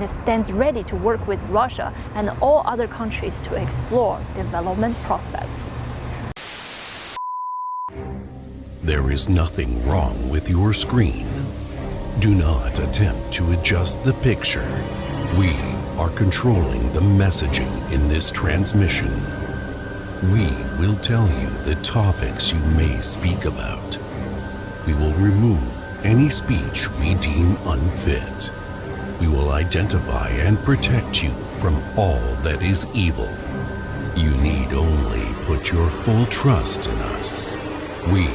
stands ready to work with Russia and all other countries to explore development prospects. There is nothing wrong with your screen. Do not attempt to adjust the picture. We are controlling the messaging in this transmission. We will tell you the topics you may speak about. We will remove any speech we deem unfit. We will identify and protect you from all that is evil. You need only put your full trust in us. We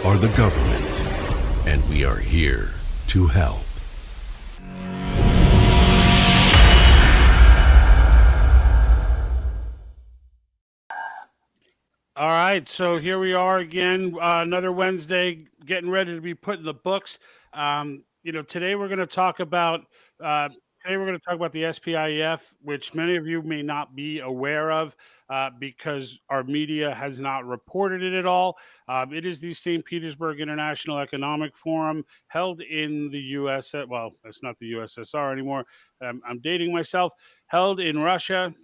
are the government, and we are here to help. All right, so here we are again, another Wednesday, getting ready to be put in the books. Today we're going to talk about the SPIF, which many of you may not be aware of because our media has not reported it at all. It is the St. Petersburg International Economic Forum held in the U.S. Well, it's not the USSR anymore. I'm dating myself. Held in Russia.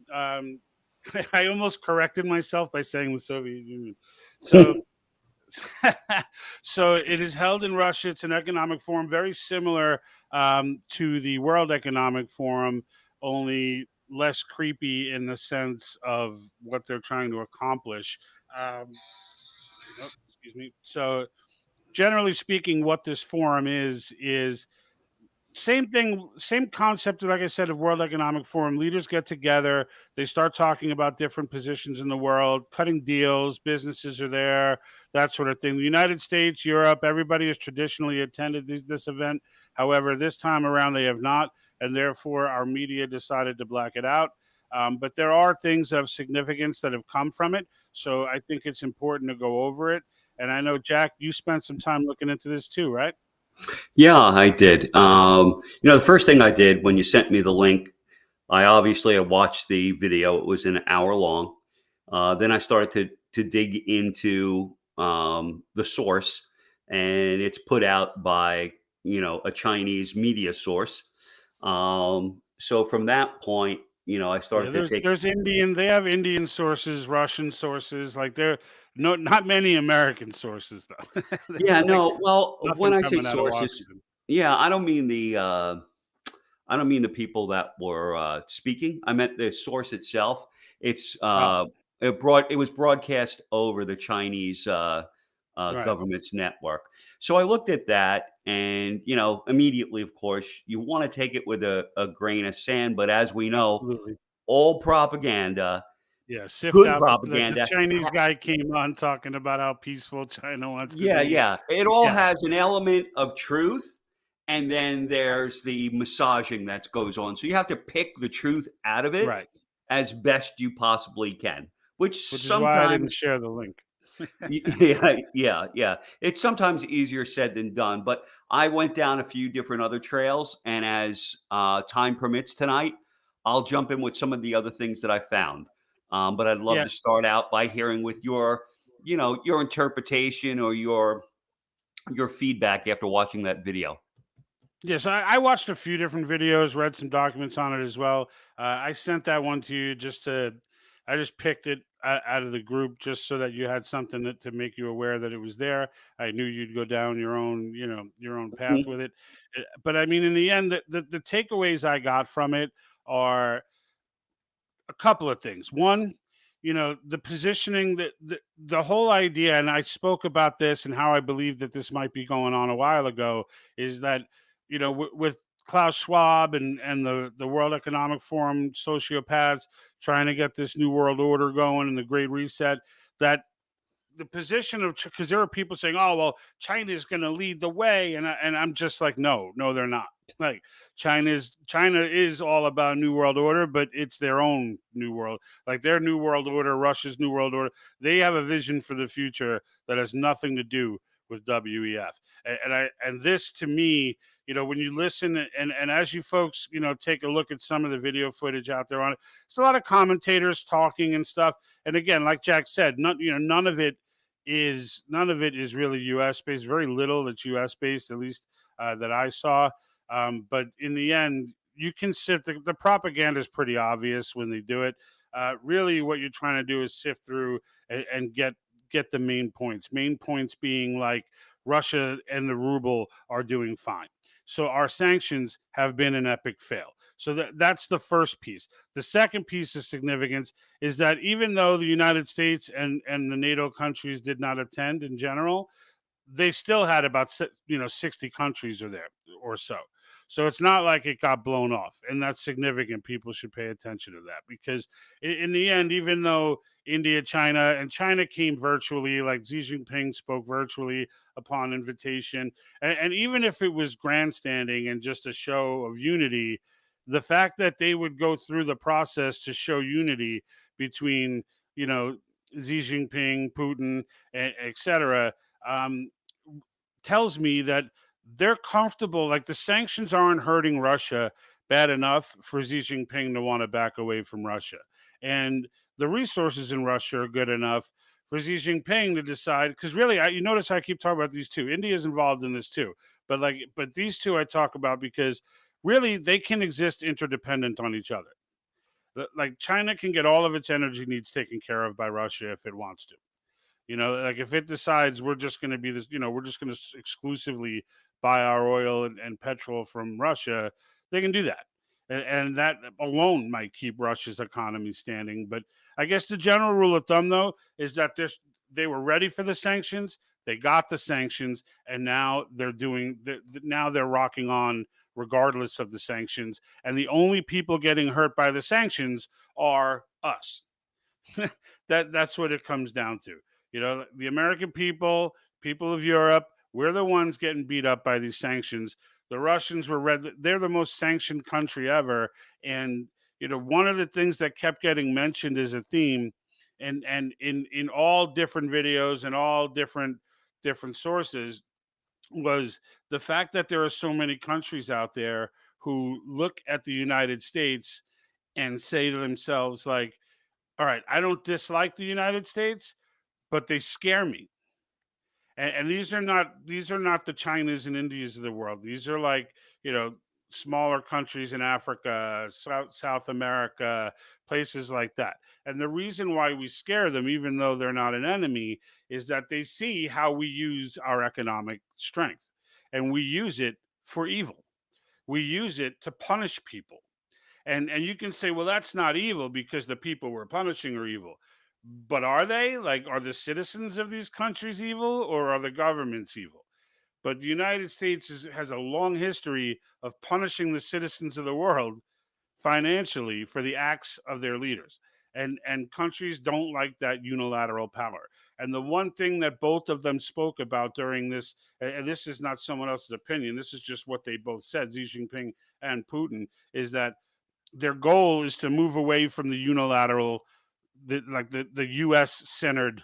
I almost corrected myself by saying the Soviet Union. So, so it is held in Russia. It's an economic forum very similar to the World Economic Forum, only less creepy in the sense of what they're trying to accomplish. Excuse me. So, generally speaking, what this forum is same thing, same concept, like I said, of World Economic Forum. Leaders get together, they start talking about different positions in the world, cutting deals, businesses are there, that sort of thing. The United States, Europe, everybody has traditionally attended this event. However, this time around they have not, and therefore our media decided to black it out. But there are things of significance that have come from it, so I think it's important to go over it. And I know, Jack, you spent some time looking into this too, right? Yeah, I did. The first thing I did when you sent me the link, I watched the video. It was an hour long. Then I started to dig into the source, and it's put out by a Chinese media source. So from that point, I started to take. There's Indian. They have Indian sources, Russian sources. Like not many American sources though. There's Yeah, like no. Well, when nothing I say coming out of sources, Washington. yeah, I don't mean the people that were speaking. I meant the source itself. It's Oh, it was broadcast over the Chinese right. government's network. So I looked at that, and immediately, of course, you want to take it with a grain of sand. But as we know, Absolutely. all propaganda, Yeah. Sift good out the propaganda. Chinese guy came on talking about how peaceful China wants to Yeah, be. yeah. It all Yeah. has an element of truth, and then there's the massaging that goes on. So you have to pick the truth out of it Right. as best you possibly can, which Which is why I didn't sometimes, share the link. yeah, yeah, yeah. It's sometimes easier said than done. But I went down a few different other trails, and as time permits tonight, I'll jump in with some of the other things that I found. But I'd love Yeah. to start out by hearing with your interpretation or your feedback after watching that video. Yes, I watched a few different videos, read some documents on it as well. I sent that one to you I just picked it out of the group just so that you had something to make you aware that it was there. I knew you'd go down your own path Mhm. with it. But I mean, in the end, the takeaways I got from it are a couple of things. One, the positioning, the whole idea, and I spoke about this and how I believe that this might be going on a while ago, is that with Klaus Schwab and the World Economic Forum sociopaths trying to get this new world order going and the Great Reset, that the position of, because there are people saying, "Oh, well, China is going to lead the way," and I'm just like, no, they're not. Like China is all about new world order, but it's their own new world. Like their new world order, Russia's new world order. They have a vision for the future that has nothing to do with WEF. And this to me, when you listen and as you folks, take a look at some of the video footage out there on it, it's a lot of commentators talking and stuff. And again, like Jack said, none of it is really U.S. based. Very little that's U.S. based, at least that I saw. But in the end, you can sift the propaganda is pretty obvious when they do it. Really, what you're trying to do is sift through and get the main points. Main points being like Russia and the ruble are doing fine. So our sanctions have been an epic fail. So that's the first piece. The second piece of significance is that even though the United States and the NATO countries did not attend in general, they still had about 60 countries or there or so. So it's not like it got blown off, and that's significant. People should pay attention to that because in the end, even though India, China came virtually, like Xi Jinping spoke virtually upon invitation, and even if it was grandstanding and just a show of unity, the fact that they would go through the process to show unity between Xi Jinping, Putin, etc. Um, tells me that they're comfortable. Like the sanctions aren't hurting Russia bad enough for Xi Jinping to want to back away from Russia. And the resources in Russia are good enough for Xi Jinping to decide. Because really, you notice I keep talking about these two. India is involved in this too. But these two I talk about because really they can exist interdependent on each other. Like China can get all of its energy needs taken care of by Russia if it wants to. Like if it decides we're just going to be this, we're just going to exclusively buy our oil and petrol from Russia, they can do that. And that alone might keep Russia's economy standing. But I guess the general rule of thumb, though, is that they were ready for the sanctions. They got the sanctions, and now now they're rocking on regardless of the sanctions. And the only people getting hurt by the sanctions are us. That's what it comes down to. The American people of Europe, we're the ones getting beat up by these sanctions. The Russians they're the most sanctioned country ever. And, one of the things that kept getting mentioned as a theme and in all different videos and all different sources was the fact that there are so many countries out there who look at the United States and say to themselves, like, all right, I don't dislike the United States, but they scare me. And these are not the Chinas and Indias of the world. These are like, smaller countries in Africa, South America, places like that. And the reason why we scare them, even though they're not an enemy, is that they see how we use our economic strength. And we use it for evil. We use it to punish people. And you can say, well, that's not evil because the people we're punishing are evil. But are they? Like, are the citizens of these countries evil or are the governments evil? But the United States has a long history of punishing the citizens of the world financially for the acts of their leaders. And countries don't like that unilateral power. And the one thing that both of them spoke about during this, and this is not someone else's opinion, this is just what they both said, Xi Jinping and Putin, is that their goal is to move away from the unilateral, the U.S. centered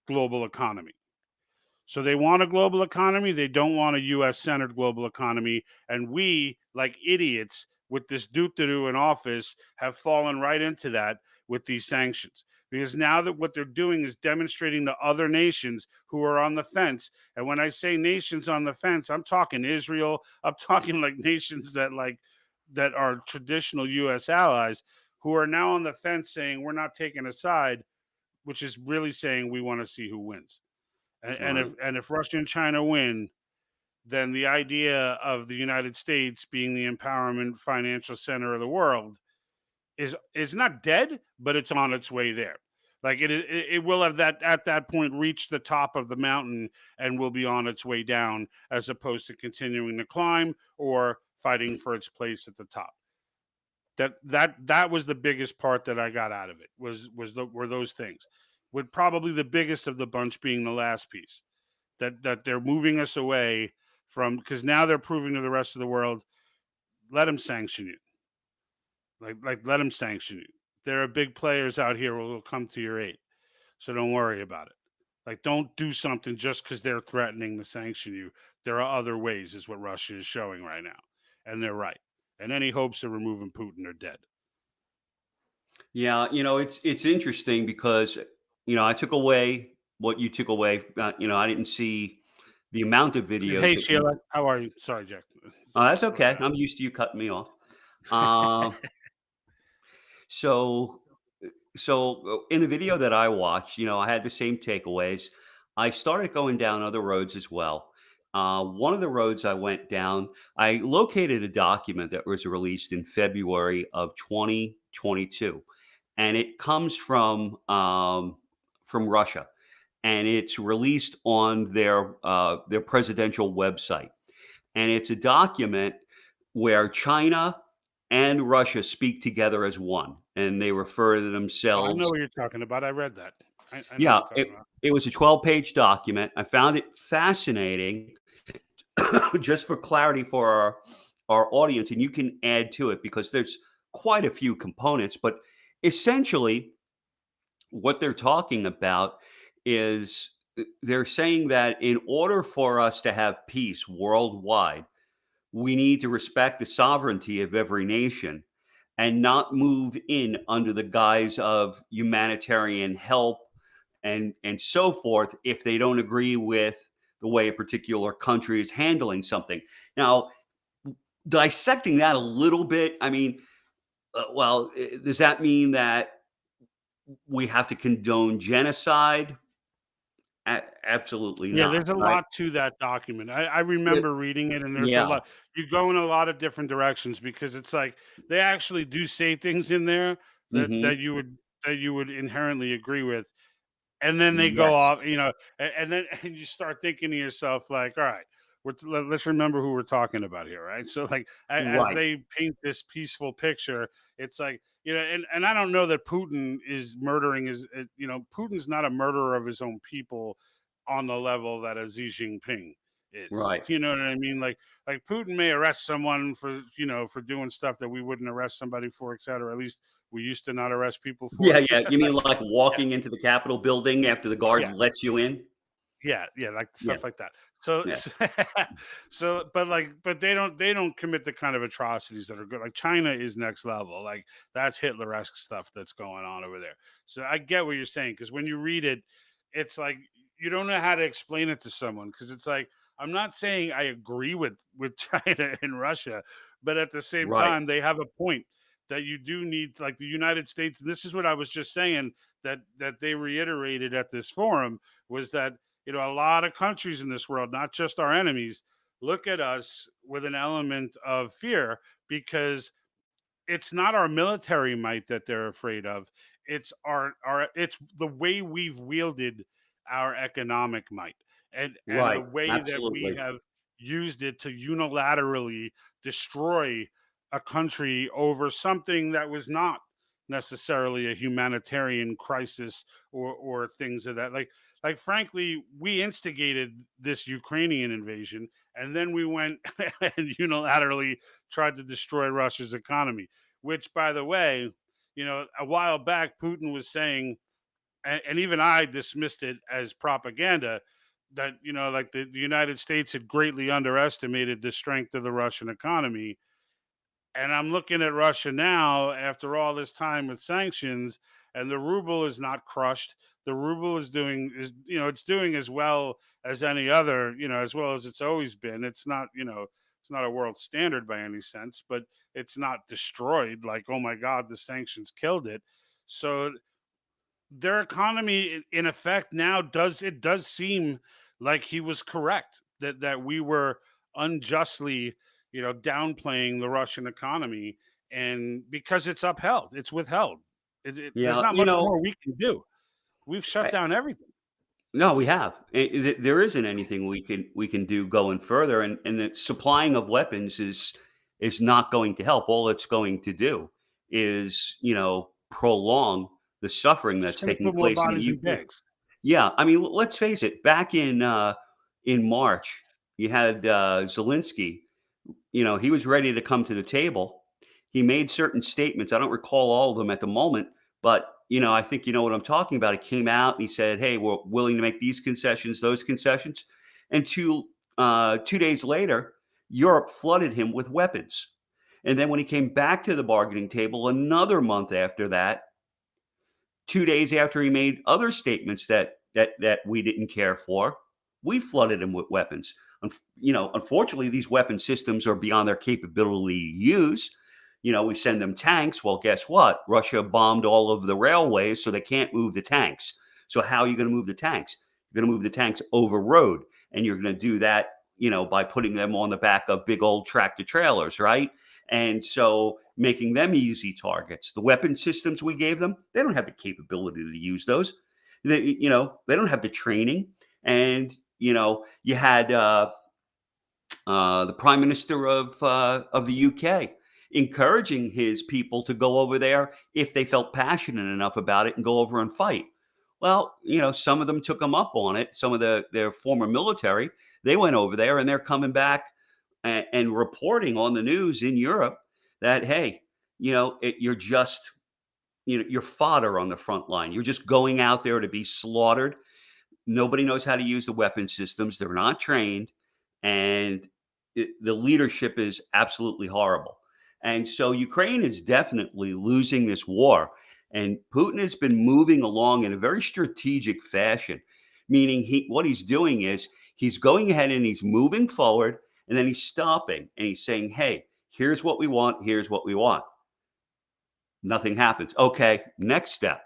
global economy. So they want a global economy. They don't want a U.S. centered global economy. And we, like idiots, with this doo-doo in office, have fallen right into that with these sanctions. Because now that what they're doing is demonstrating to other nations who are on the fence. And when I say nations on the fence, I'm talking Israel. I'm talking like nations that are traditional U.S. allies who are now on the fence saying we're not taking a side, which is really saying we want to see who wins. And if Russia and China win, then the idea of the United States being the empowerment financial center of the world is not dead, but it's on its way there. Like it will have that at that point reached the top of the mountain and will be on its way down, as opposed to continuing to climb or fighting for its place at the top. That was the biggest part that I got out of it were those things, with probably the biggest of the bunch being the last piece, that they're moving us away from, because now they're proving to the rest of the world, let them sanction you, like let them sanction you. There are big players out here who will come to your aid, so don't worry about it. Like, don't do something just because they're threatening to sanction you. There are other ways, is what Russia is showing right now, and they're right. And any hopes of removing Putin are dead. Yeah, it's interesting because I took away what you took away. I didn't see the amount of videos. Hey Sheila, how are you? Sorry, Jack. That's okay. I'm used to you cutting me off. Um, so in the video that I watched, I had the same takeaways. I started going down other roads as well. One of the roads I went down, I located a document that was released in February of 2022, and it comes from Russia, and it's released on their presidential website, and it's a document where China and Russia speak together as one, and they refer to Oh, I know themselves. what you're talking about. I read that. I know what Yeah, you're talking about. it was a 12-page document. I found it fascinating, just for clarity for our audience, and you can add to it because there's quite a few components. But essentially, what they're talking about is they're saying that in order for us to have peace worldwide, we need to respect the sovereignty of every nation and not move in under the guise of humanitarian help and so forth if they don't agree with the way a particular country is handling something. Now, dissecting that a little bit, I mean, does that mean that we have to condone genocide? Absolutely Yeah, not, there's a right? lot to that document. I Yeah. remember reading it, and there's a Yeah. lot. You go in a lot of different directions because it's like they actually do say things in there that Hmm. that you would inherently agree with, and then they go Yes. off, and then and you start thinking to yourself like, all right, let's remember who we're talking about here, right? So like as Right. they paint this peaceful picture, it's like and I don't know that Putin is murdering Putin's not a murderer of his own people on the level that a Xi Jinping is. Right. You know what I mean? Like Putin may arrest someone for for doing stuff that we wouldn't arrest somebody for, et cetera. At least we used to not arrest people for. Yeah, yeah. You mean like Yeah, walking into the Capitol building after the guard yeah, lets you in? yeah, like Yeah, stuff like that. So, yeah. but they don't commit the kind of atrocities that are good. Like China is next level. Like that's Hitler-esque stuff that's going on over there. So I get what you're saying because when you read it, it's like you don't know how to explain it to someone because it's like I'm not saying I agree with China and Russia, but at the same Right, time they have a point that you do need like the United States. And this is what I was just saying that they reiterated at this forum was that a lot of countries in this world, not just our enemies, look at us with an element of fear because it's not our military might that they're afraid of. It's the way we've wielded our economic might and the right. way that we Absolutely. have used it to unilaterally destroy a country over something that was not necessarily a humanitarian crisis or things of that like frankly we instigated this Ukrainian invasion and then we went and unilaterally tried to destroy Russia's economy, which, by the way, a while back, Putin was saying, and even I dismissed it as propaganda, that, like the United States had greatly underestimated the strength of the Russian economy. And I'm looking at Russia now after all this time with sanctions, and the ruble is not crushed. The ruble it's doing as well as any other, as well as it's always been. It's not a world standard by any sense, but it's not destroyed like, oh my God, the sanctions killed it. So their economy in effect now does seem like he was correct that we were unjustly downplaying the Russian economy, and because it's withheld, there's Yeah, not much more we can do. We've shut I down everything. no, we have. There isn't anything we can do going further, and the supplying of weapons is not going to help. All it's going to do is, prolong the suffering Just that's gonna taking put more place in the bodies in Ukraine. bags. Yeah, I mean, let's face it. Back in March, you had Zelensky. He was ready to come to the table. He made certain statements. I don't recall all of them at the moment, but I think you know what I'm talking about. He came out and he said, "Hey, we're willing to make these concessions, those concessions," and 2 days later, Europe flooded him with weapons. And then when he came back to the bargaining table, another month after that, 2 days after he made other statements that we didn't care for, we flooded him with weapons. Unfortunately, these weapon systems are beyond their capability to use. we send them tanks. Well, guess what? Russia bombed all of the railways, so they can't move the tanks. So how are you going to move the tanks? You're going to move the tanks over road, and you're going to do that, by putting them on the back of big old tractor trailers, right? And so making them easy targets. The weapon systems we gave them, they don't have the capability to use those. They don't have the training. And, you had the Prime Minister of the UK encouraging his people to go over there if they felt passionate enough about it and go over and fight. Well, some of them took them up on it. Some of their former military, they went over there and they're coming back and reporting on the news in Europe that, hey, you're just, you're fodder on the front line. You're just going out there to be slaughtered. Nobody knows how to use the weapon systems. They're not trained. And the leadership is absolutely horrible. And so Ukraine is definitely losing this war. And Putin has been moving along in a very strategic fashion, meaning what he's doing is he's going ahead and he's moving forward, and then he's stopping and he's saying, hey, here's what we want. Here's what we want. Nothing happens. Okay, next step.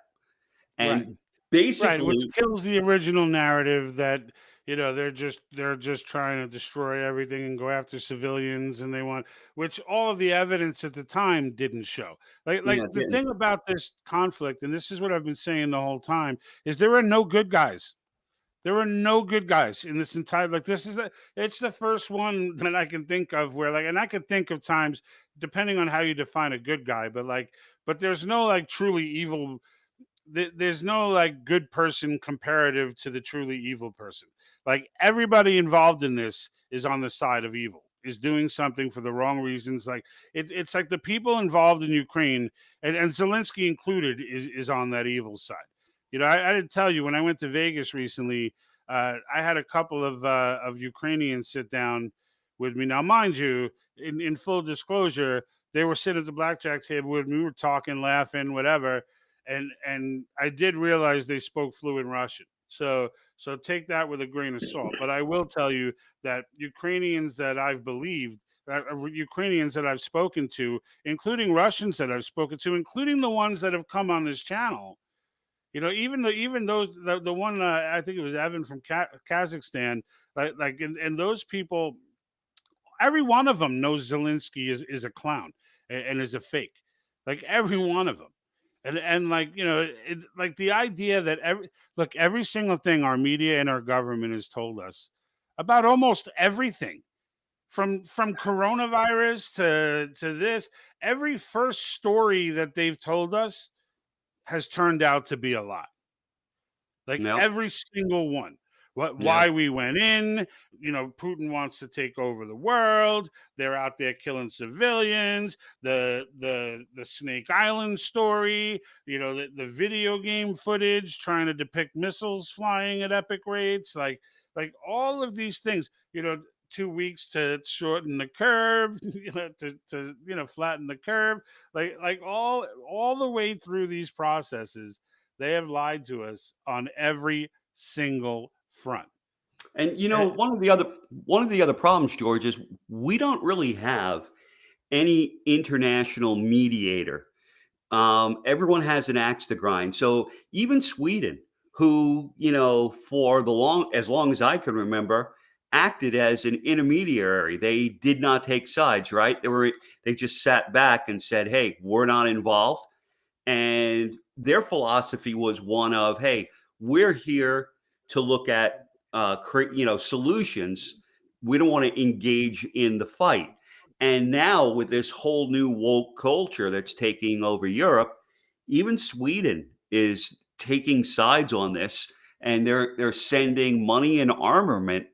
And basically, which kills the original narrative that they're just trying to destroy everything and go after civilians, and they want, which all of the evidence at the time didn't show. The thing about this conflict, and this is what I've been saying the whole time, is there are no good guys. There are no good guys in this entire, it's the first one that I can think of where, and I can think of times depending on how you define a good guy, but there's no truly evil. There's no good person comparative to the truly evil person. Everybody involved in this is on the side of evil, is doing something for the wrong reasons. It's like the people involved in Ukraine, and Zelensky included, is on that evil side. I didn't tell you, when I went to Vegas recently, I had a couple of Ukrainians sit down with me. Now, mind you, in full disclosure, they were sitting at the blackjack table with me. We were talking, laughing, whatever. And I did realize they spoke fluent Russian. So take that with a grain of salt. But I will tell you that Ukrainians that I've believed, Ukrainians that I've spoken to, including Russians that I've spoken to, including the ones that have come on this channel, even those, the one, I think it was Evan from Kazakhstan, and those people, every one of them knows Zelensky is a clown and is a fake. Every one of them. And the idea that every single thing our media and our government has told us about almost everything, from coronavirus to this, every first story that they've told us has turned out to be a lie. Every single one. Why we went in, Putin wants to take over the world. They're out there killing civilians. The Snake Island story, the video game footage trying to depict missiles flying at epic rates, like all of these things. 2 weeks to shorten the curve, to flatten the curve, all the way through these processes, they have lied to us on every single front. And one of the other problems, George, is we don't really have any international mediator. Everyone has an axe to grind. So even Sweden, who for as long as I can remember, acted as an intermediary. They did not take sides, right? They just sat back and said, "Hey, we're not involved." And their philosophy was one of, "Hey, we're here to look at solutions. We don't want to engage in the fight." And now with this whole new woke culture that's taking over Europe, even Sweden is taking sides on this, and they're sending money and armament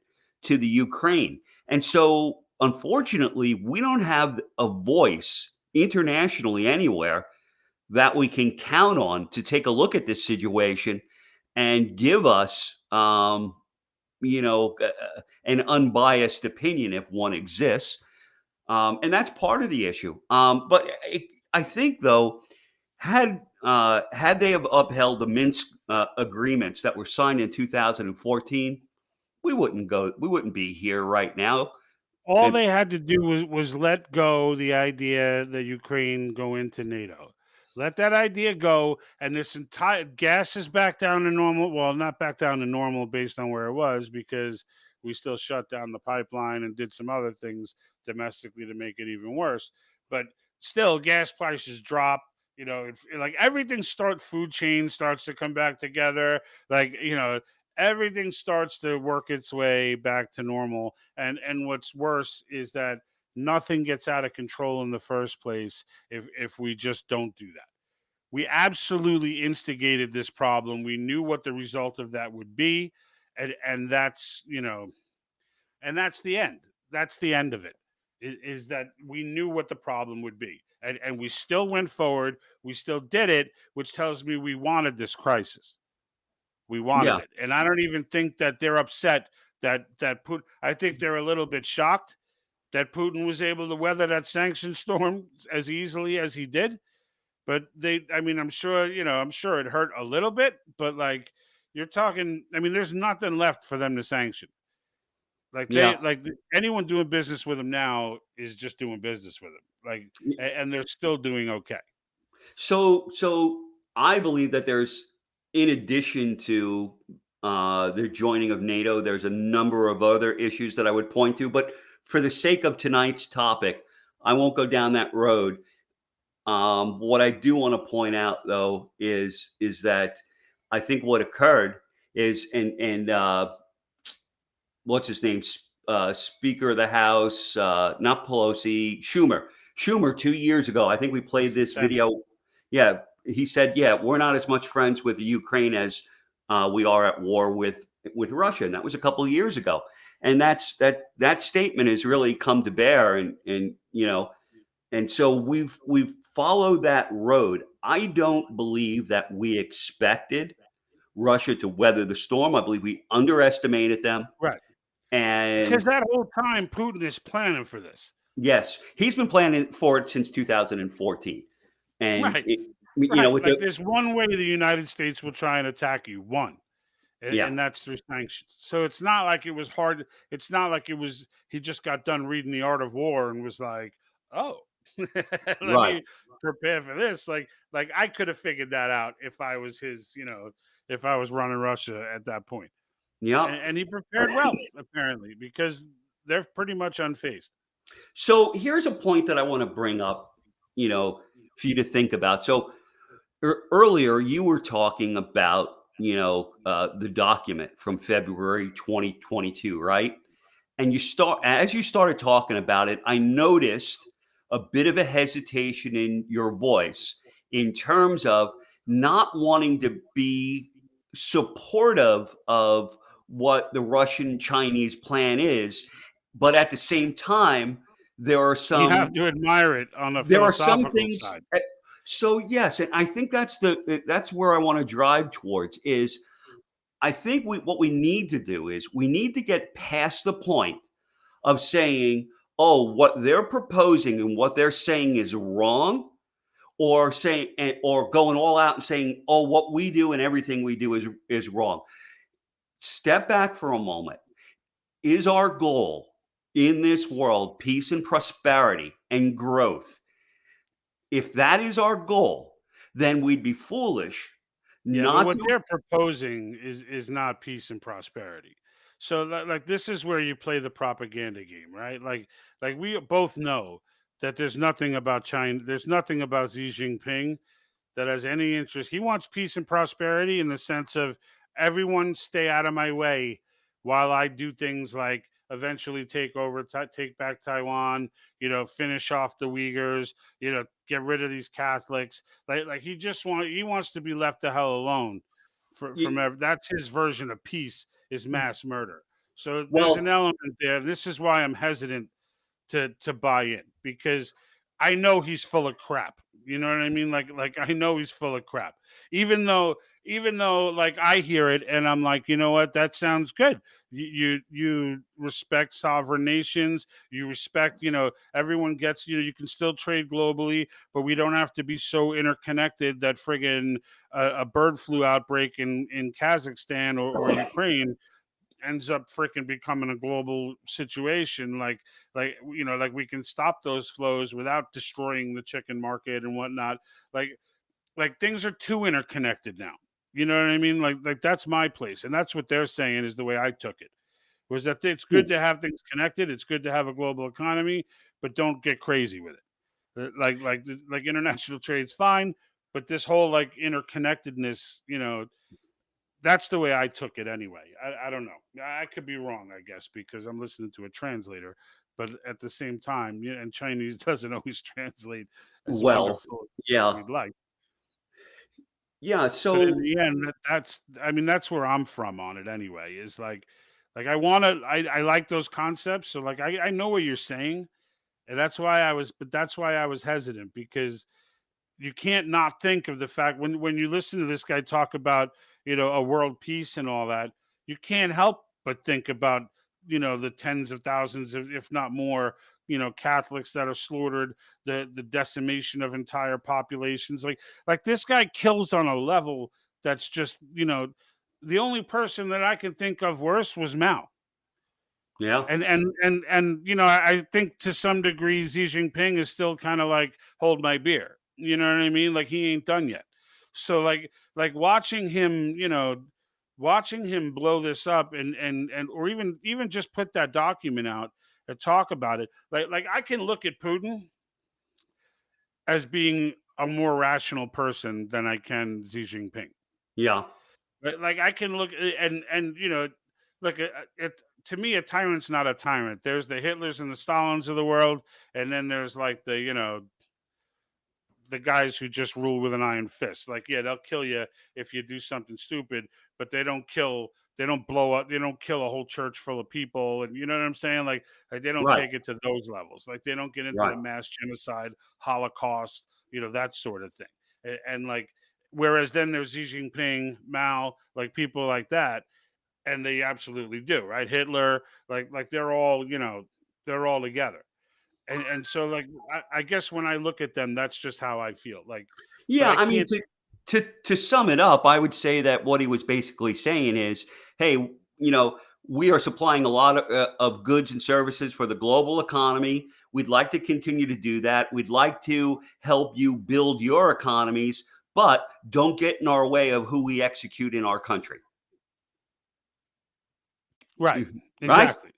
to the Ukraine. And so unfortunately, we don't have a voice internationally anywhere that we can count on to take a look at this situation and give us an unbiased opinion, if one exists. And that's part of the issue. But I think, though, had they have upheld the Minsk agreements that were signed in 2014, we wouldn't be here right now. All And they had to do was let go the idea that Ukraine go into NATO. Let that idea go, and this entire gas is back down to normal. Well, not back down to normal based on where it was, because we still shut down the pipeline and did some other things domestically to make it even worse. But still, gas prices drop. Like everything food chain starts to come back together. Like, everything starts to work its way back to normal. And what's worse is that nothing gets out of control in the first place if we just don't do that. We absolutely instigated this problem. We knew what the result of that would be, and that's the end. That's the end of it. Is that we knew what the problem would be, and we still went forward. We still did it, which tells me we wanted this crisis. We wanted yeah, it, and I don't even think that they're upset that Putin. I think they're a little bit shocked that Putin was able to weather that sanction storm as easily as he did. But I mean, I'm sure it hurt a little bit, but like you're talking, I mean, there's nothing left for them to sanction. Like yeah. anyone doing business with them now is just doing business with them. Like, and they're still doing okay. So I believe that there's, in addition to the joining of NATO, there's a number of other issues that I would point to. But for the sake of tonight's topic, I won't go down that road. What I do want to point out, though, is that I think what occurred is, and what's his name, Speaker of the House, not Pelosi, Schumer 2 years ago. I think we played this Senate. video. Yeah, he said, "Yeah, we're not as much friends with Ukraine as we are at war with Russia," and that was a couple of years ago. And that statement has really come to bear, and so we've followed that road. I don't believe that we expected Russia to weather the storm. I believe we underestimated them. Right. Because And that whole time, Putin is planning for this. yes, he's been planning for it since 2014. And Right. it, Right. with Like the there's one way the United States will try and attack you. One. yeah, And that's through sanctions. So it's not like it was hard. It's not like he just got done reading The Art of War and was like, oh, let right, me prepare for this. Like I could have figured that out if I was if I was running Russia at that point. yeah. And he prepared well, apparently, because they're pretty much unfazed. So here's a point that I want to bring up, for you to think about. So earlier you were talking about, the document from February 2022, right? And as you started talking about it, I noticed a bit of a hesitation in your voice in terms of not wanting to be supportive of what the Russian Chinese plan is, but at the same time, there are You some have to admire it on a there are some philosophical things. side. So yes, and I think that's where I want to drive towards is I think what we need to do is we need to get past the point of saying, oh, what they're proposing and what they're saying is wrong, or going all out and saying, oh, what we do and everything we do is wrong. Step back for a moment. Is our goal in this world peace and prosperity and growth? If that is our goal, then we'd be foolish Yeah, but not what to. they're proposing is not peace and prosperity. So like this is where you play the propaganda game, right? Like we both know that there's nothing about China, there's nothing about Xi Jinping that has any interest. He wants peace and prosperity in the sense of everyone stay out of my way while I do things like eventually take back Taiwan, finish off the Uyghurs, get rid of these Catholics. Like he wants to be left the hell alone that's his version of peace is mass murder. So there's an Well, element there. This is why I'm hesitant to buy in because I know he's full of crap. You know what I mean? Like I know he's full of crap. Even though like I hear it and I'm like, you know what? That sounds good. You respect sovereign nations. You respect, everyone gets, you can still trade globally, but we don't have to be so interconnected that friggin' a bird flu outbreak in Kazakhstan or Ukraine ends up freaking becoming a global situation, like like we can stop those flows without destroying the chicken market and whatnot. Like things are too interconnected now. You know what I mean? Like that's my place, and that's what they're saying is the way I took it, was that it's good to have things connected. It's good to have a global economy, but don't get crazy with it. Like international trade's fine, but this whole like interconnectedness, that's the way I took it anyway. I don't know. I could be wrong, I guess, because I'm listening to a translator. But at the same time, and Chinese doesn't always translate as Well, wonderful as yeah, we'd like. yeah. But in So, the end, that's where I'm from on it anyway. Is like I like those concepts. So like I know what you're saying, and that's why I was hesitant, because you can't not think of the fact when you listen to this guy talk about a world peace and all that, you can't help but think about the tens of thousands of, if not more, Catholics that are slaughtered, the decimation of entire populations. Like this guy kills on a level that's just the only person that I can think of worse was Mao. yeah, And I think to some degree Xi Jinping is still kind of like hold my beer. You know what I mean? Like he ain't done yet. So like watching him blow this up and or even just put that document out and talk about it. Like I can look at Putin as being a more rational person than I can Xi Jinping. yeah, Like I can look and look at it. To me, a tyrant's not a tyrant. There's the Hitlers and the Stalins of the world, and then there's like the guys who just rule with an iron fist. Like, yeah, they'll kill you if you do something stupid, but they don't blow up, they don't kill a whole church full of people, and you know what I'm saying? Like they don't right, take it to those levels. Like they don't get into right, the mass genocide, Holocaust, that sort of thing. And like, whereas then there's Xi Jinping, Mao, like people like that, and they absolutely do, right? Hitler, like they're all together. And so like I guess when I look at them, that's just how I feel. Like, but yeah. I I mean, can't. to sum it up, I would say that what he was basically saying is, hey, we are supplying a lot of goods and services for the global economy. We'd like to continue to do that. We'd like to help you build your economies, but don't get in our way of who we execute in our country. Right. Right? Exactly.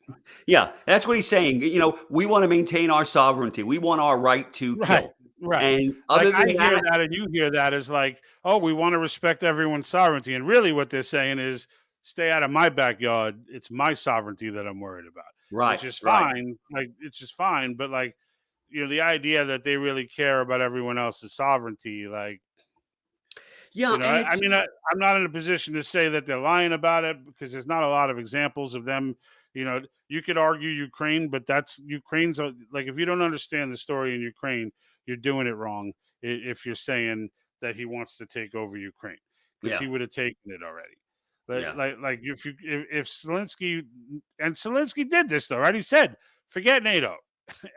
Yeah, that's what he's saying. We want to maintain our sovereignty. We want our right to Right. kill. Right. And Like other I than hear that, that and you hear that as like, oh, we want to respect everyone's sovereignty. And really what they're saying is stay out of my backyard. It's my sovereignty that I'm worried about. right, Which is right. fine. Like it's just fine. But like, the idea that they really care about everyone else's sovereignty, like, Yeah, and I it's mean, I'm not in a position to say that they're lying about it because there's not a lot of examples of them. You could argue Ukraine, but that's Ukraine's like, if you don't understand the story in Ukraine, you're doing it wrong if you're saying that he wants to take over Ukraine, because yeah, he would have taken it already. yeah. Like if Zelensky, and Zelensky did this though, right? He said, "Forget NATO,"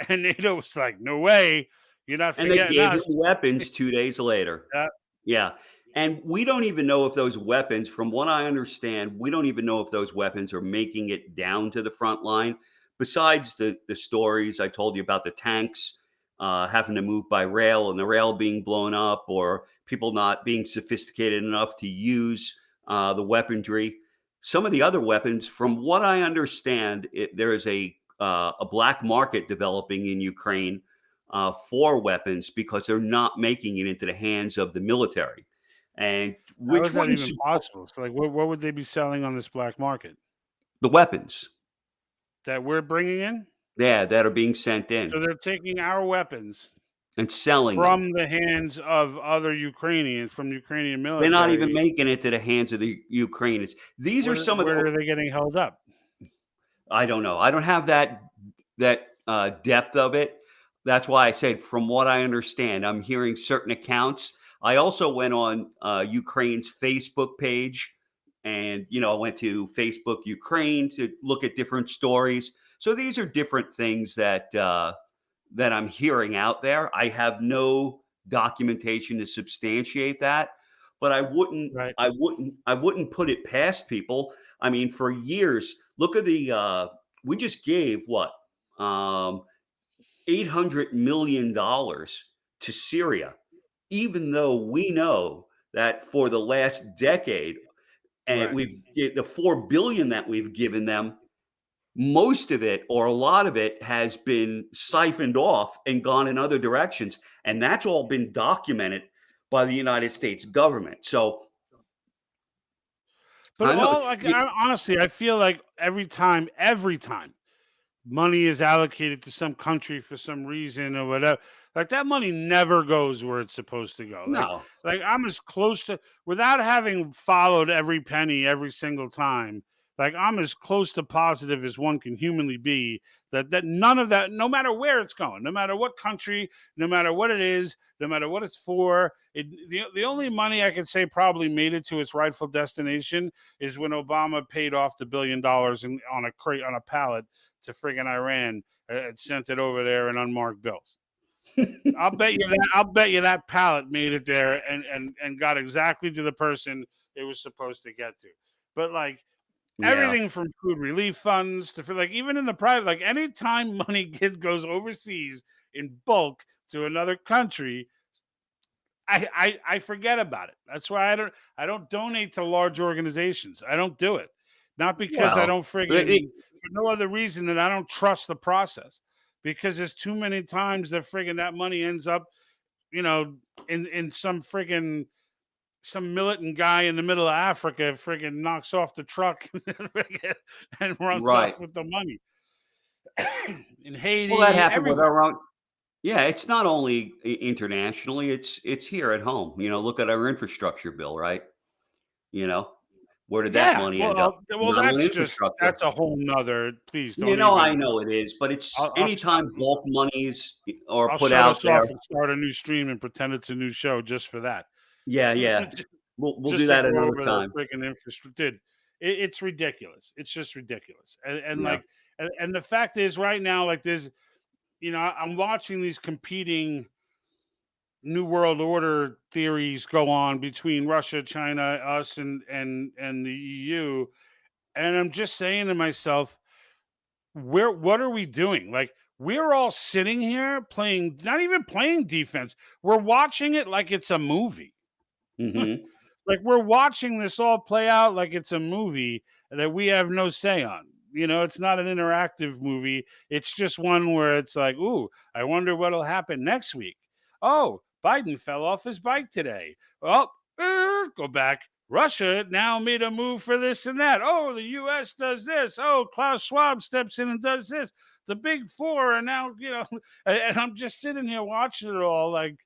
and NATO was like, "No way, you're not And they forgetting gave him us." weapons 2 days later. Uh, Yeah. And we don't even know if those weapons, from what I understand, we don't even know if those weapons are making it down to the front line. Besides the stories I told you about the tanks having to move by rail and the rail being blown up, or people not being sophisticated enough to use the weaponry. Some of the other weapons, from what I understand, there is a black market developing in Ukraine for weapons because they're not making it into the hands of the military. And How is which that ones? even possible? So, like, what would they be selling on this black market The weapons, that we're bringing in? yeah, that are being sent in So they're taking our weapons and selling them. from the hands of other Ukrainians, from Ukrainian They're not even military. making it to the hands of the Ukrainians. These are some of Where the. are they getting held up? I don't know. I don't have that depth of it. That's why I said, from what I understand, I'm hearing certain accounts. I also went on Ukraine's Facebook page, and I went to Facebook Ukraine to look at different stories. So these are different things that I'm hearing out there. I have no documentation to substantiate that, but Right. I wouldn't put it past people. I mean, for years, look at we just gave what, um, $800 million to Syria, even though we know that for the last decade, and Right. the 4 billion that we've given them, most of it or a lot of it has been siphoned off and gone in other directions, and that's all been documented by the United States government. So But I know all like honestly, I feel like every time money is allocated to some country for some reason or whatever, like that money never goes where it's supposed to go. no. Like I'm as close to, without having followed every penny every single time, like I'm as close to positive as one can humanly be that none of that, no matter where it's going, no matter what country, no matter what it is, no matter what it's for, the only money I could say probably made it to its rightful destination is when Obama paid off the $1 billion on a crate on a pallet to friggin' Iran, and sent it over there in unmarked bills. I'll bet you that pallet made it there and got exactly to the person it was supposed to get to. But like Yeah. everything from food relief funds to, for like, even in the private, like anytime money goes overseas in bulk to another country, I forget about it. That's why I don't donate to large organizations. I don't do it. Not because I Well, don't friggin', for no other reason than I don't trust the process. Because there's too many times that friggin' that money ends up, you know, in some friggin' some militant guy in the middle of Africa friggin' knocks off the truck and runs right. off with the money. In Well, that Haiti, happened with everywhere. our own. Yeah, it's not only internationally, it's here at home. Look at our infrastructure bill, right? You know, where did that Yeah. money end up? Well, Not on that's infrastructure. a whole nother. Please don't even. I know it is, but it's I'll anytime bulk monies are I'll put shut out us there. off and start a new stream and pretend it's a new show just for that. Yeah, yeah. Ju- We'll do just to that go another over the time. freaking infrastructure. Dude, it's ridiculous. It's just ridiculous. And Yeah. like, and the fact is, right now, like, there's, I'm watching these competing new world order theories go on between Russia, China, us, and the EU, and I'm just saying to myself, what are we doing? Like, we're all sitting here playing, not even playing defense. We're watching it like it's a movie. Hmm. Like we're watching this all play out like it's a movie that we have no say on. It's not an interactive movie. It's just one where it's like, ooh, I wonder what'll happen next week. Oh, Biden fell off his bike today. Well, go back. Russia now made a move for this and that. Oh, the U.S. does this. Oh, Klaus Schwab steps in and does this. The big four are now, and I'm just sitting here watching it all like,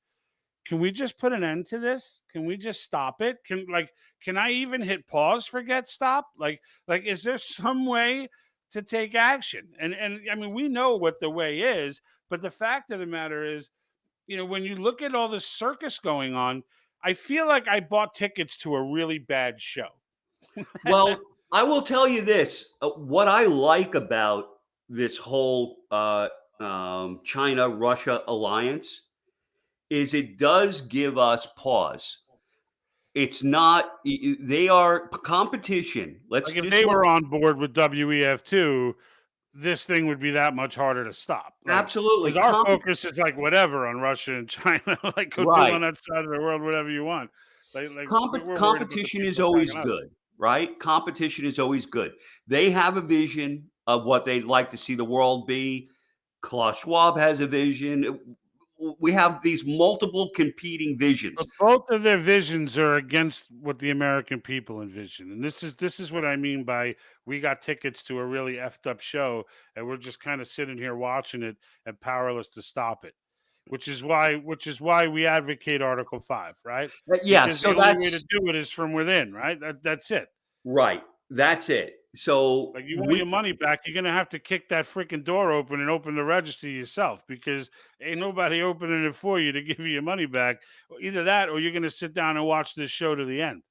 can we just put an end to this? Can we just stop it? Can I even hit pause for get stop? Like is there some way to take action? And I mean, we know what the way is, but the fact of the matter is, when you look at all this circus going on, I feel like I bought tickets to a really bad show. Well, I will tell you this: what I like about this whole China-Russia alliance is it does give us pause. It's not. They are competition. Let's Like if just they look. were on board with WEF2, this thing would be that much harder to stop. Like, Absolutely, because our focus is like whatever on Russia and China. Like, go do right. on that side of the world whatever you want. We're worried about the Competition is people always attacking us. good, right? Competition is always good. They have a vision of what they'd like to see the world be. Klaus Schwab has a vision. We have these multiple competing But visions. both of their visions are against what the American people envision, and this is what I mean by we got tickets to a really effed up show, and we're just kind of sitting here watching it and powerless to stop it. Which is why we advocate Article 5, right? Yeah, Because the so only way to that's do it is from within, right? That's it. right. That's it. So Like, you want your money back, you're gonna have to kick that freaking door open and open the register yourself because ain't nobody opening it for you to give you your money back. Either that, or you're gonna sit down and watch this show to the end.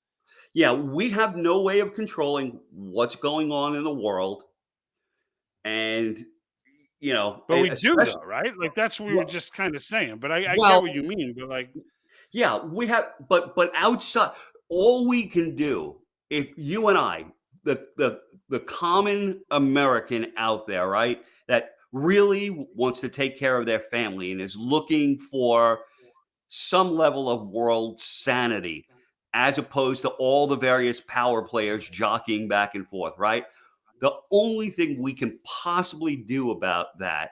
yeah, we have no way of controlling what's going on in the world, and But we do, especially though, right? Like, that's what we were well, just kind of saying. But I get well, what you mean. But like, Yeah, we have, but outside, all we can do, if you and I, the common American out there, right, that really wants to take care of their family and is looking for some level of world sanity, as opposed to all the various power players jockeying back and forth, right? The only thing we can possibly do about that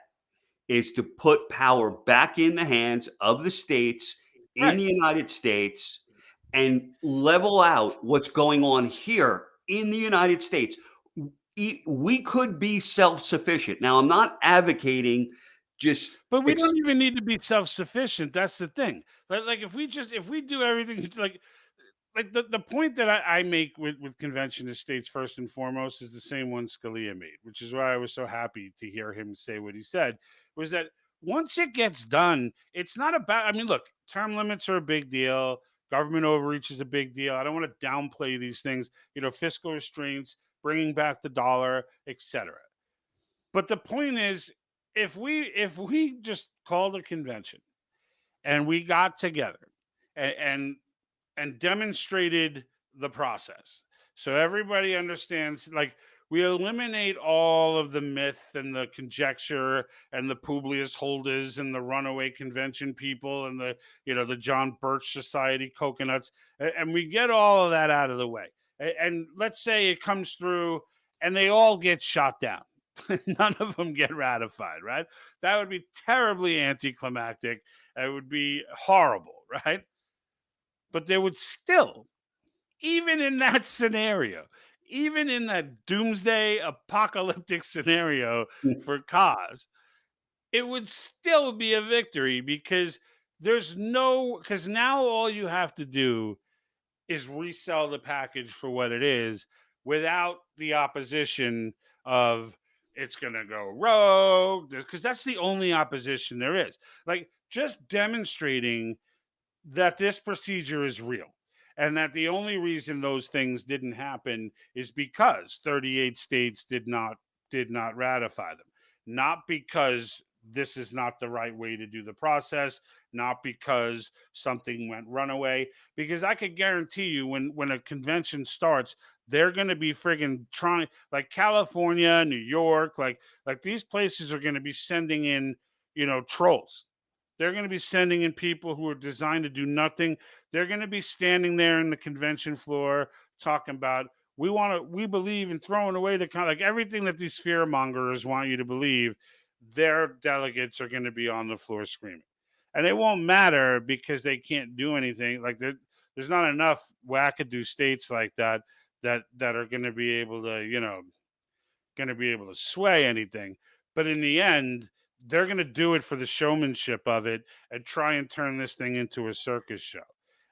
is to put power back in the hands of the states in Right. the United States and level out what's going on here in the United States. We could be self sufficient. Now, I'm not advocating just. But we don't even need to be self-sufficient. That's the thing. Like if we do everything like the point that I make with convention of states first and foremost is the same one Scalia made, which is why I was so happy to hear him say what he said, was that once it gets done, it's not about, I mean, look, term limits are a big deal, government overreach is a big deal. I don't want to downplay these things, fiscal restraints, bringing back the dollar, etc. But the point is, if we just called a convention and we got together and and demonstrated the process. So everybody understands, like, we eliminate all of the myth and the conjecture and the Publius holders and the runaway convention people and the John Birch Society coconuts, and we get all of that out of the way. And let's say it comes through and they all get shot down. None of them get ratified, right? That would be terribly anticlimactic. It would be horrible, right? But there would still, even in that scenario, even in that doomsday apocalyptic scenario for cause, it would still be a victory because because now all you have to do is resell the package for what it is without the opposition of it's going to go rogue, because that's the only opposition there is. Like, just demonstrating that this procedure is real and that the only reason those things didn't happen is because 38 states did not ratify them, not because this is not the right way to do the process, not because something went runaway, because I could guarantee you when a convention starts, they're going to be friggin' trying, like California, New York, like these places are going to be sending in trolls. They're going to be sending in people who are designed to do nothing. They're going to be standing there in the convention floor talking about, we believe in throwing away the like everything that these fear mongers want you to believe. Their delegates are going to be on the floor screaming, and it won't matter because they can't do anything. Like, there's not enough wackadoo states like that are going to be able to sway anything. But in the end, they're going to do it for the showmanship of it and try and turn this thing into a circus show.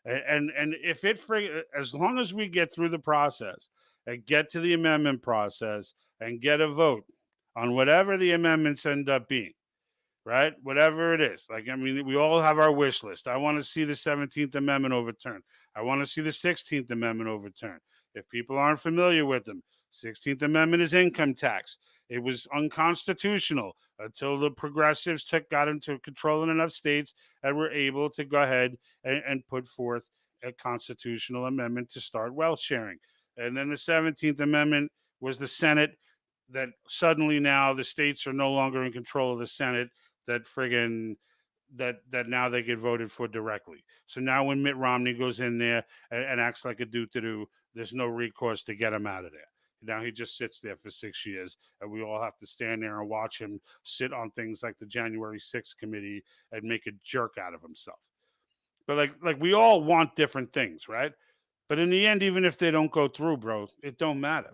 And if as long as we get through the process and get to the amendment process and get a vote on whatever the amendments end up being, right? Whatever it is. Like, I mean, we all have our wish list. I want to see the 17th Amendment overturned. I want to see the 16th Amendment overturned. If people aren't familiar with them, 16th Amendment is income tax. It was unconstitutional until the progressives got into control in enough states and were able to go ahead and put forth a constitutional amendment to start wealth sharing. And then the 17th Amendment was the Senate, that suddenly now the states are no longer in control of the Senate, that friggin' that now they get voted for directly. So now when Mitt Romney goes in there and acts like a do-to-do, there's no recourse to get him out of there. Now he just sits there for 6 years, and we all have to stand there and watch him sit on things like the January 6th committee and make a jerk out of himself. But like we all want different things, right? But in the end, even if they don't go through, bro, it don't matter.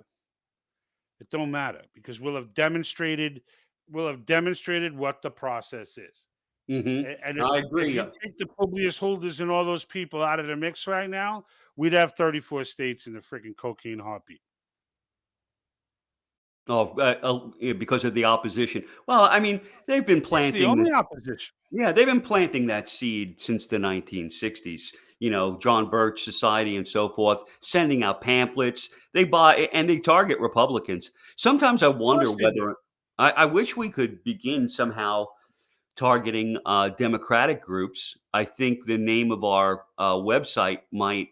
It don't matter because we'll have demonstrated what the process is. And I if agree. you take the Publius holders and all those people out of the mix right now, we'd have 34 states in the freaking cocaine heartbeat. Yeah, because of the opposition. Well, I mean, they've been It's the planting. only opposition. Yeah, they've been planting that seed since the 1960s. John Birch Society and so forth, sending out pamphlets. They buy and they target Republicans. Sometimes I Of wonder course they do. whether I wish we could begin somehow targeting Democratic groups, I think the name of our website might,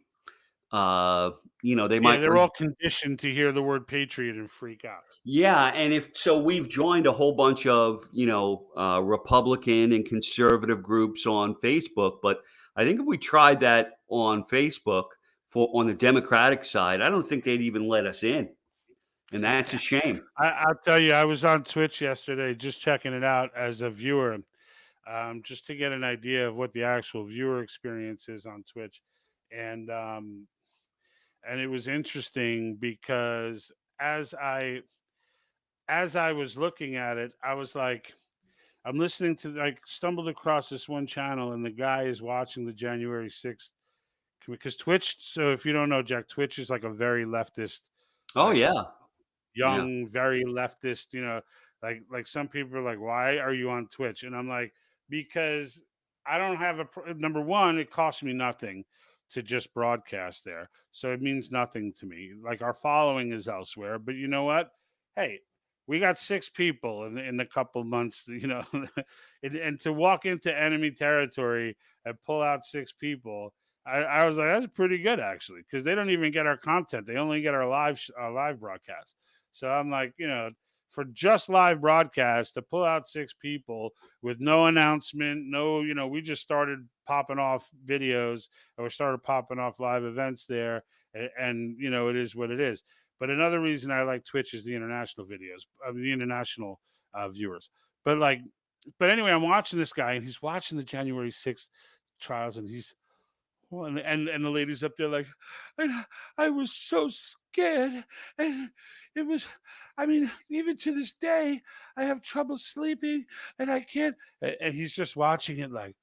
uh, they Yeah, might. they're all conditioned to hear the word patriot and freak out. Yeah, and if so, we've joined a whole bunch of Republican and conservative groups on Facebook. But I think if we tried that on Facebook for on the Democratic side, I don't think they'd even let us in, and that's a shame. I'll tell you, I was on Twitch yesterday just checking it out as a viewer, just to get an idea of what the actual viewer experience is on Twitch. And and it was interesting because as I as I was looking at it, I was like, I'm listening to like stumbled across this one channel, and the guy is watching the January 6th because Twitch. So if you don't know, Jack, Twitch is like a very leftist, Oh like yeah, yeah. young, very leftist, like some people are like, why are you on Twitch? And I'm like, because I don't have number one, it costs me nothing to just broadcast there. So it means nothing to me. Like our following is elsewhere. But you know what? Hey, we got 6 people in a couple months, and to walk into enemy territory and pull out 6 people. I was like, that's pretty good actually, because they don't even get our content; they only get our our live broadcast. So I'm like, for just live broadcast to pull out 6 people with no announcement, no, we just started popping off videos and we started popping off live events there. And it is what it is. But another reason I like Twitch is the international videos, the international viewers. But like, but anyway, I'm watching this guy and he's watching the January 6th trials, and he's well, and the lady's up there like, and I was so scared, and it was, I mean, even to this day, I have trouble sleeping, and I can't. And he's just watching it like,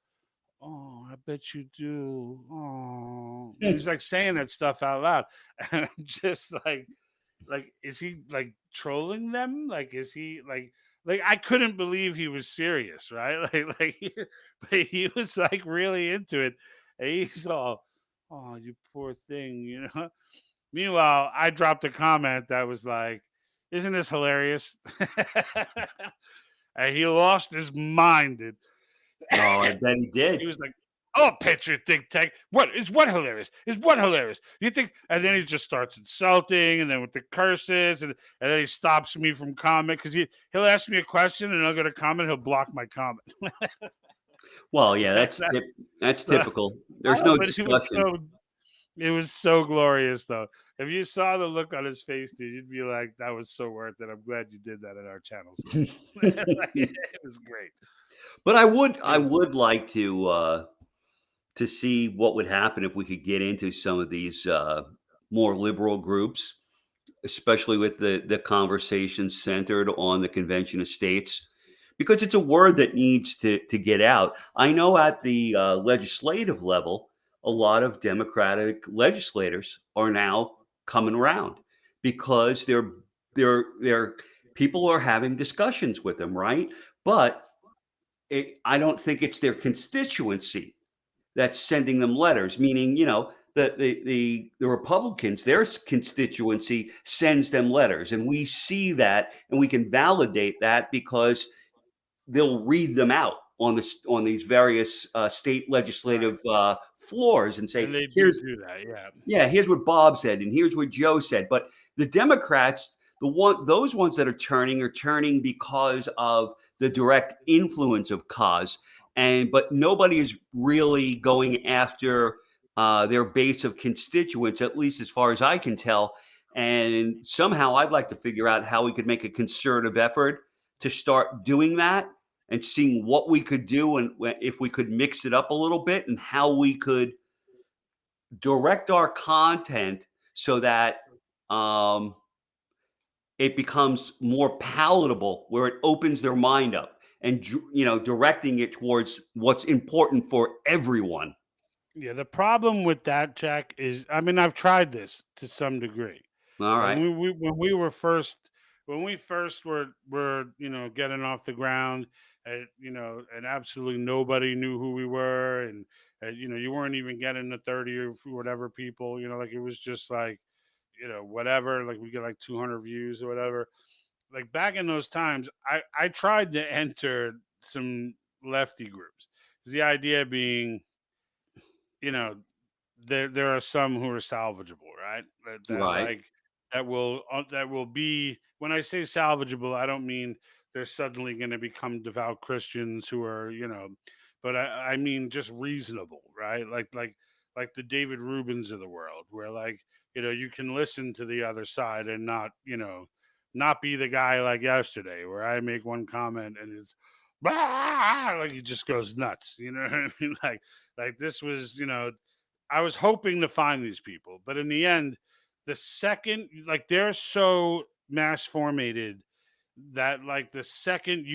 oh, I bet you do. Oh, and he's like saying that stuff out loud, and I'm just like, is he like trolling them? Like, is he like I couldn't believe he was serious, right? But he was like really into it. And he's all, oh, you poor thing. Meanwhile, I dropped a comment that was like, isn't this hilarious? And he lost his mind, dude. Oh, I bet he did. He was like, "Oh, Patriot think tank. What hilarious? Is what hilarious? You think?" And then he just starts insulting, and then with the curses, and then he stops me from comment because he'll ask me a question, and I'll go to comment. He'll block my comment. Well, yeah, That- that's so, typical. There's no but discussion. it was so glorious, though. If you saw the look on his face, dude, you'd be like, "That was so worth it. I'm glad you did that in our channel." So like, it was great. But It I was would like to see what would happen if we could get into some of these more liberal groups, especially with the conversation centered on the Convention of States, because it's a word that needs to get out. I know at the legislative level, a lot of Democratic legislators are now coming around because they're people are having discussions with them, right? But I don't think it's their constituency that's sending them letters, meaning, the Republicans, their constituency sends them letters. And we see that and we can validate that because they'll read them out on these various state right, legislative floors and say, and they here's do that. Yeah. yeah, here's what Bob said, and here's what Joe said. But the Democrats, those ones that are turning because of the direct influence of cause, and but nobody is really going after their base of constituents, at least as far as I can tell. And somehow, I'd like to figure out how we could make a concerted effort to start doing that and seeing what we could do and if we could mix it up a little bit and how we could direct our content so that um, it becomes more palatable, where it opens their mind up and directing it towards what's important for everyone. Yeah, the problem with that, Jack, is I mean, I've tried this to some degree. All right. When we first were getting off the ground, and absolutely nobody knew who we were, and you weren't even getting the 30 or whatever people, like it was just like whatever, like we get like 200 views or whatever. Like back in those times, I tried to enter some lefty groups. The idea being, you know, there are some who are salvageable, right? That Right. like that will be, when I say salvageable, I don't mean they're suddenly going to become devout Christians who are, but I mean just reasonable, right? Like the David Rubins of the world, where like, you can listen to the other side and not, not be the guy like yesterday where I make one comment and it's like he just goes nuts. You know what I mean? Like this was, I was hoping to find these people, but in the end, the second, like, they're so mass formated that like the second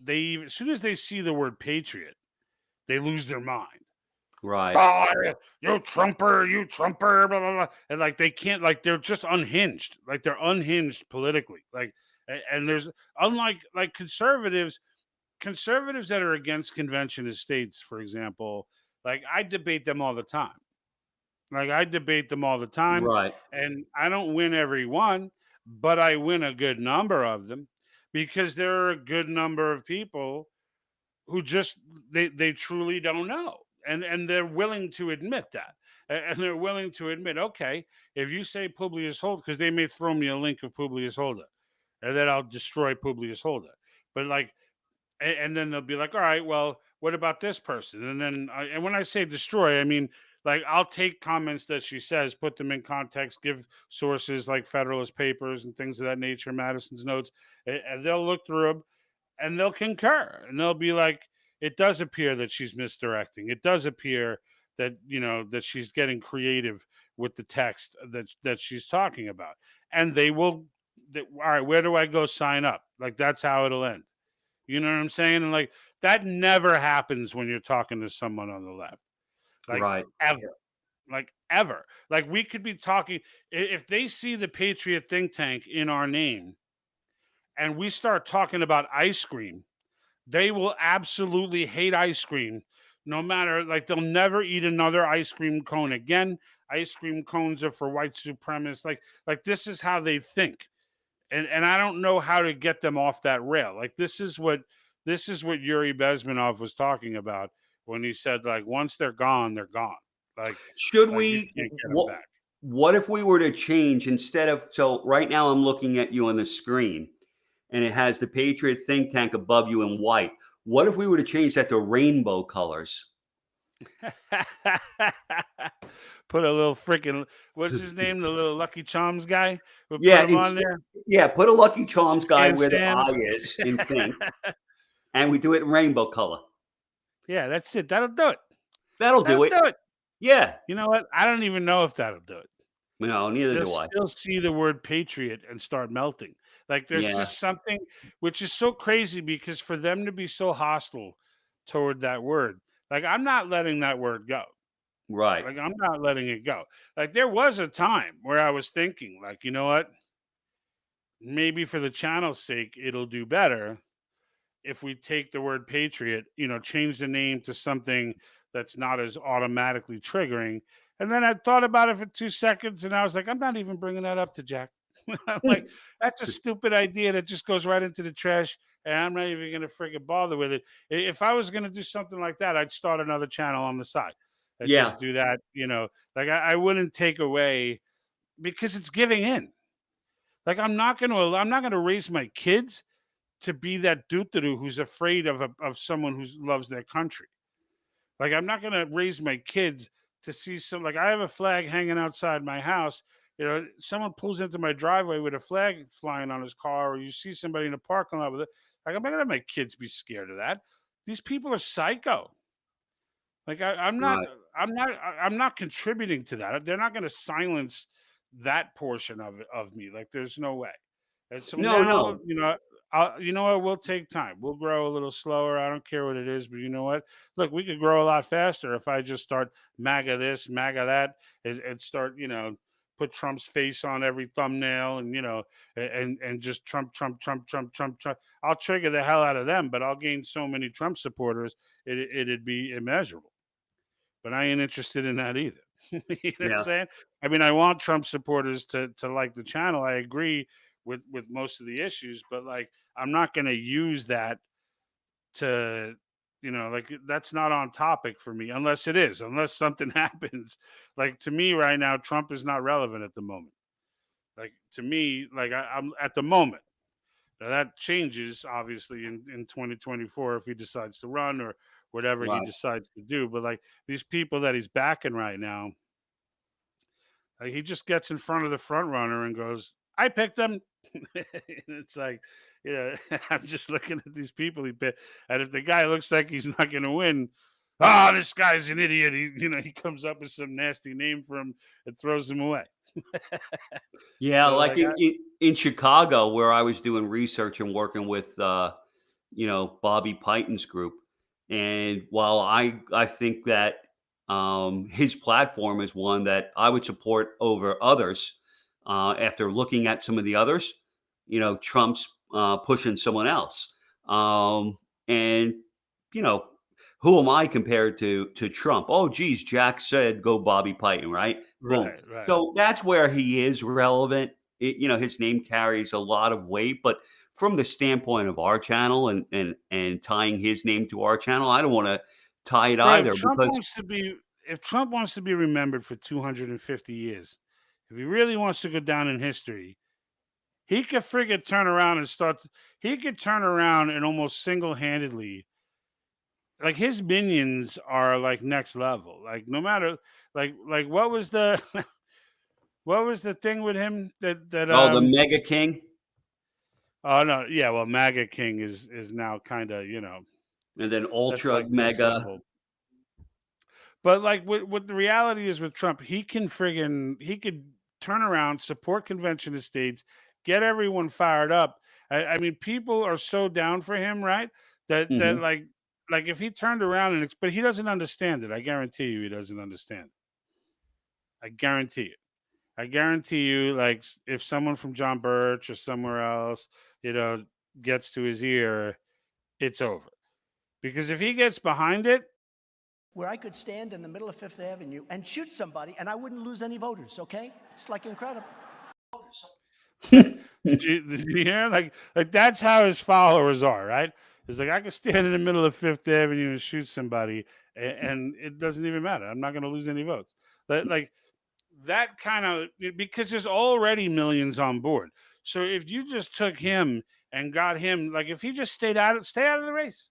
as soon as they see the word patriot, they lose their mind. Right. Oh, you Trumper, blah blah blah, and like they can't, like they're just unhinged, like they're unhinged politically, like, and there's, unlike like conservatives that are against convention of states, for example, like I debate them all the time. Like I debate them all the time, Right. and I don't win every one, but I win a good number of them because there are a good number of people who just, they truly don't know, and they're willing to admit that. And they're willing to admit, okay, if you say Publius Holder, because they may throw me a link of Publius Holder, and then I'll destroy Publius Holder. But like, and then they'll be like, all right, well, what about this person? And then and when I say destroy, I mean, like, I'll take comments that she says, put them in context, give sources like Federalist Papers and things of that nature, Madison's notes, and they'll look through them and they'll concur, and they'll be like, it does appear that she's misdirecting. It does appear that, that she's getting creative with the text that she's talking about. And they will, all right, where do I go sign up? Like, that's how it'll end. You know what I'm saying? And like, that never happens when you're talking to someone on the left. Like, Right. ever. Like, ever. Like, we could be talking, if they see the Patriot think tank in our name and we start talking about ice cream, they will absolutely hate ice cream. No matter, like, they'll never eat another ice cream cone again. Ice cream cones are for white supremacists. Like this is how they think. And I don't know how to get them off that rail. Like, this is what Yuri Bezmenov was talking about when he said, like, once they're gone, they're gone. Like Should like you we? can't get them back. What if we were to change, instead of, so right now I'm looking at you on the screen and it has the Patriot think tank above you in white. What if we were to change that to rainbow colors? Put a little freaking, what's his name? The little Lucky Charms guy. We put Yeah, him on there. yeah, put a Lucky Charms guy Can't where the stand. eye is in pink, and we do it in rainbow color. Yeah, that's it. That'll do it. That'll do That'll it. do it. Yeah. You know what? I don't even know if that'll do it. No, neither They'll do I. still see the word patriot and start melting. Like, there's Yeah. just something which is so crazy, because for them to be so hostile toward that word, like, I'm not letting that word go. Right. Like, I'm not letting it go. Like, there was a time where I was thinking, like, you know what? Maybe for the channel's sake, it'll do better if we take the word patriot, change the name to something that's not as automatically triggering. And then I thought about it for 2 seconds and I was like, I'm not even bringing that up to Jack. I'm like, that's a stupid idea that just goes right into the trash. And I'm not even going to freaking bother with it. If I was going to do something like that, I'd start another channel on the side and Yeah. just do that. Like, I wouldn't take away, because it's giving in. Like, I'm not going to raise my kids to be that doo who's afraid of someone who loves their country. Like, I'm not going to raise my kids to see like, I have a flag hanging outside my house. Someone pulls into my driveway with a flag flying on his car, or you see somebody in a parking lot with it. Like, I'm not going to let my kids be scared of that. These people are psycho. Like, I'm not, Right. I'm not contributing to that. They're not going to silence that portion of me. Like, there's no way. And so No, now, no. you know what? We'll take time. We'll grow a little slower. I don't care what it is, but you know what? Look, we could grow a lot faster if I just start MAGA this, MAGA that, and start, put Trump's face on every thumbnail, and and just Trump, Trump, Trump, Trump, Trump, Trump. I'll trigger the hell out of them, but I'll gain so many Trump supporters, it'd be immeasurable. But I ain't interested in that either. You know what I'm Yeah. saying? I mean, I want Trump supporters to like the channel. I agree with most of the issues, but like, I'm not going to use that to like that's not on topic for me unless it is, unless something happens. Like to me right now, Trump is not relevant at the moment. Like to me, like I'm at the moment. Now that changes obviously in 2024 if he decides to run or whatever he Right. decides to do. But like these people that he's backing right now, like he just gets in front of the front runner and goes, "I picked them." And it's like, I'm just looking at these people he picked, and if the guy looks like he's not going to win, this guy's an idiot. He comes up with some nasty name for him and throws him away. Yeah, So like like, in Chicago, where I was doing research and working with, Bobby Pyton's group, and while I think that his platform is one that I would support over others, after looking at some of the others, Trump's pushing someone else, and you know, who am I compared to Trump? Oh, geez, Jack said go Bobby Pyton, right? Boom. right, right. So that's where he is relevant. His name carries a lot of weight, but from the standpoint of our channel and tying his name to our channel, I don't want to tie it Bro, either because if Trump wants to be remembered for 250 years, if he really wants to go down in history, he could friggin' turn around and start. He could turn around and almost single-handedly, like his minions are like next level. Like no matter, like what was the what was the thing with him that oh, the Mega King oh no, yeah, well, MAGA King is now kind of and then that's Ultra like next Mega. level. But like what the reality is with Trump, he could turn around, support convention of states, get everyone fired up. I mean, people are so down for him, right? That Hmm. like if he turned around but he doesn't understand it. I guarantee you, he doesn't understand. I guarantee it. I guarantee you, like if someone from John Birch or somewhere else, you know, gets to his ear, it's over. Because if he gets behind it, where I could stand in the middle of Fifth Avenue and shoot somebody and I wouldn't lose any voters, okay? It's like incredible. did you hear? Like that's how his followers are, right? It's like I could stand in the middle of Fifth Avenue and shoot somebody, and it doesn't even matter. I'm not going to lose any votes. Like that kind of because there's already millions on board. So if you just took him and got him, like if he just stay out of the race,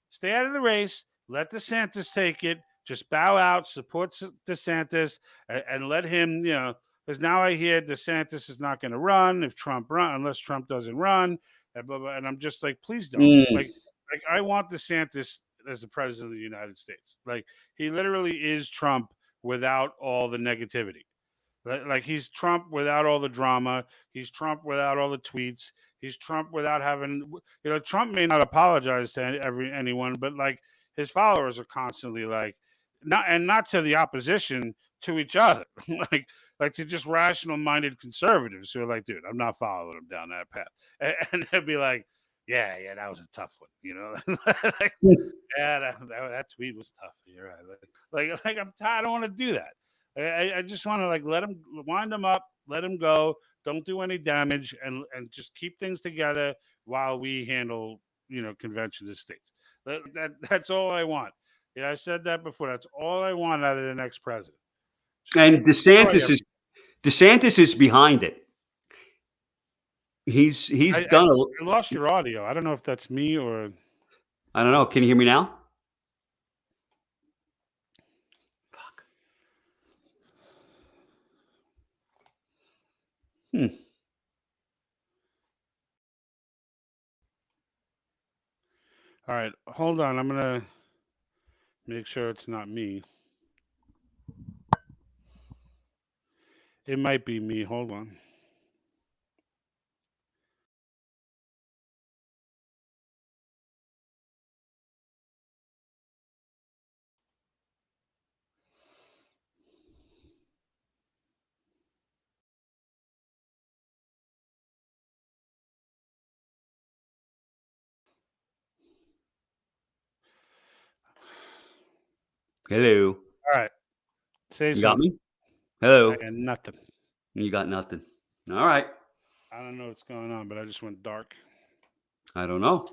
stay out of the race, let DeSantis take it, just bow out, support DeSantis, and let him, because now I hear DeSantis is not going to run if unless Trump doesn't run, and blah, blah, and I'm just like, please don't. Mm. Like I want DeSantis as the president of the United States. Like he literally is Trump without all the negativity. Like he's Trump without all the drama. He's Trump without all the tweets. He's Trump without having, Trump may not apologize to anyone, but like his followers are constantly like, not to the opposition, to each other, like like to just rational minded conservatives who are like, dude, I'm not following him down that path, and they'll be like, yeah, that was a tough one. Like, yeah, that tweet was tough. You're right. Like I'm tired. I don't want to do that. I just want to like let him wind him up, let him go. Don't do any damage, and just keep things together while we handle convention of states. That's all I want. Yeah, I said that before. That's all I want out of the next president. Just And destroy DeSantis is behind it. He's I done lost your audio. I don't know if that's me or I don't know. Can you hear me now? Fuck. Hmm. all right. Hold on. I'm gonna make sure it's not me. It might be me. Hold on. Hello. All right. Say You got something. me? I Hello. got nothing. You got nothing. All right. I don't know what's going on, but I just went dark. I don't know.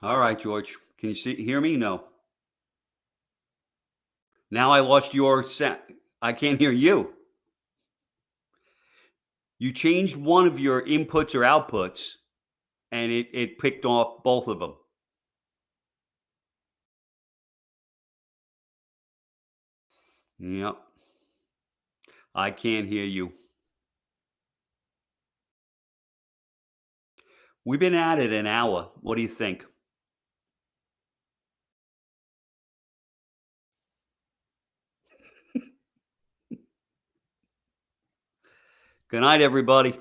All right, George. Can you hear me? No. Now I lost your sound. I can't hear you. You changed one of your inputs or outputs, and it picked off both of them. Yep. I can't hear you. We've been at it an hour. What do you think? Good night, everybody.